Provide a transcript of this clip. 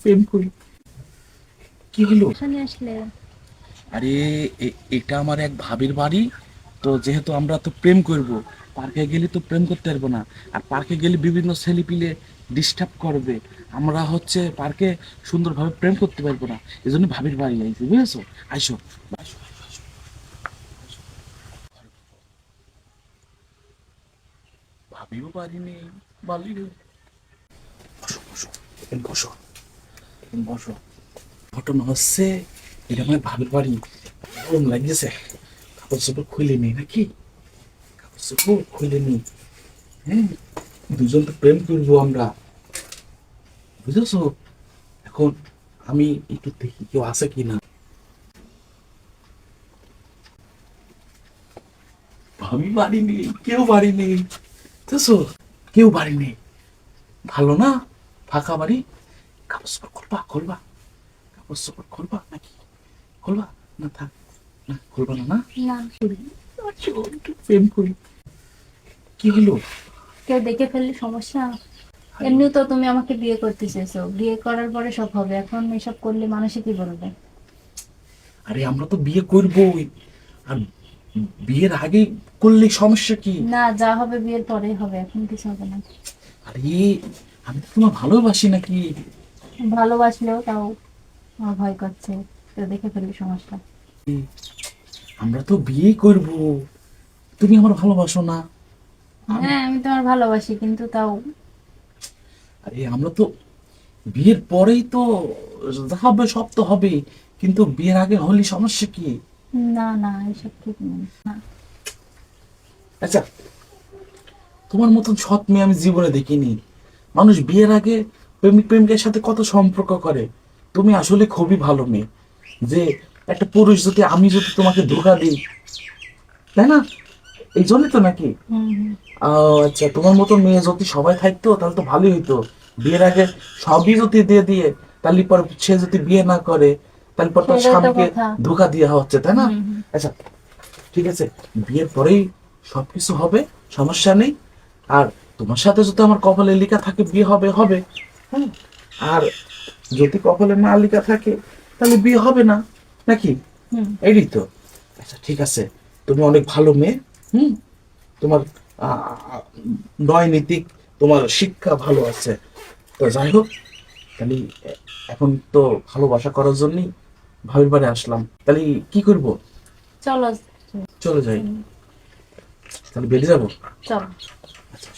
প্রেম করি। কি হলো? এখানে আসলে আরে এটা আমার এক ভাবির বাড়ি। তো যেহেতু আমরা তো প্রেম করব, পার্কে গেলে তো প্রেম করতে পারবো না। আর পার্কে গেলে বিভিন্ন ছেলেপিলে ডিস্টার্ব করবে। আমরা হচ্ছে পার্কে সুন্দরভাবে প্রেম করতে পারবো না। এই জন্য ভাবির বাড়ি আইছি, বুঝেছো? আইসো। আইসো, আইসো, আইসো। ভাবিও বাড়ি নেই, বালি নেই। বসো বসো, এখানে বসো, এখানে বসো। ঘটনা হচ্ছে, এটা আমার ভাবির বাড়ি। গরম লাগছে, কাপড় চোপড় খুলে নি নাকি? কাপড় চোপড় খুলে নি। হ্যাঁ, দুজন তো প্রেম করবো আমরা, বুঝেছো? এখন আমি একটু দেখি কেউ আছে কিনা। ভাবি বাড়ি নেই, কেউ বাড়ি নেই, বুঝেছো? কেউ বাড়ি নেই। ভালো না, ফাঁকা বাড়ি। কাপড় চোপড় খুলবা খুলবা, কাপড় চোপড় খুলবা নাকি? খুলবা না? থাক, না খুলবা না। না না, করি, আচ্ছা, একটু প্রেম করি। কি হলো? কেউ দেখে ফেললে সমস্যা। আরে এমনিও তো তুমি আমাকে বিয়ে করতে চেয়েছো, বিয়ে করার পরে সব হবে, এখন এসব করলে মানুষে কি বলবে? আরে আমরা তো বিয়ে করবোই। আর বিয়ের আগে করলে সমস্যা কি? না, যা হবে বিয়ের পরেই হবে, এখন কিছু হবে না। আরে আমি তো তোমার ভালোবাসি নাকি? ভালোবাসলেও তাও আমার ভয় করছে, কেউ দেখে ফেললে সমস্যা। আমরা তো বিয়ে করব, তুমি আমার ভালোবাসো না? হ্যাঁ, আমি তোমার ভালোবাসি, কিন্তু তাও আরে আমরা তো বিয়ের পরেই তো যা হবে সব তো হবে, কিন্তু বিয়ের আগে হলে সমস্যা কি? না না, এসব ঠিক নেই না। আচ্ছা, তোমার মতন সৎ মেয়ে আমি জীবনে দেখিনি। মানুষ বিয়ের আগে প্রেমিক প্রেমিকের সাথে কত সম্পর্ক করে। তুমি আসলে খুবই ভালো মেয়ে, যে একটা পুরুষ যদি, আমি যদি তোমাকে ধোকা দিই, তাই না? এই জন্যই তো নাকি? হুম হুম। আচ্ছা, তোমার মতন মেয়ে যদি সবাই থাকতো তাহলে তো ভালোই হইতো। বিয়ের আগে সবই যদি দিয়ে দিয়ে, তাহলে পর সে যদি বিয়ে না করে, তাহলে পর তার সেটাই তো স্বামীকে কথা। ধোকা দেওয়া হচ্ছে, তাই না? হুম হুম। আচ্ছা, ঠিক আছে, বিয়ের পরেই সবকিছু হবে, সমস্যা নেই। আর তোমার সাথে যদি আমার কপালে লেখা থাকে বিয়ে হবে, হবে। হ্যাঁ, আর যদি কপালে না লেখা থাকে তাহলে বিয়ে হবে না, নাকি? হুম। এই তো। আচ্ছা ঠিক আছে, তুমি অনেক ভালো মেয়ে। হুম, তোমার আহ, নয় নীতিক, তোমার শিক্ষা ভালো আছে। তো যাই হোক, তাহলে এখন তো ভালোবাসা করার জন্যই ভাবির বাড়ি আসলাম। তাহলে কি করব? চলো। চলে যাই, তাহলে বেরিয়ে যাবো। চলো। আচ্ছা।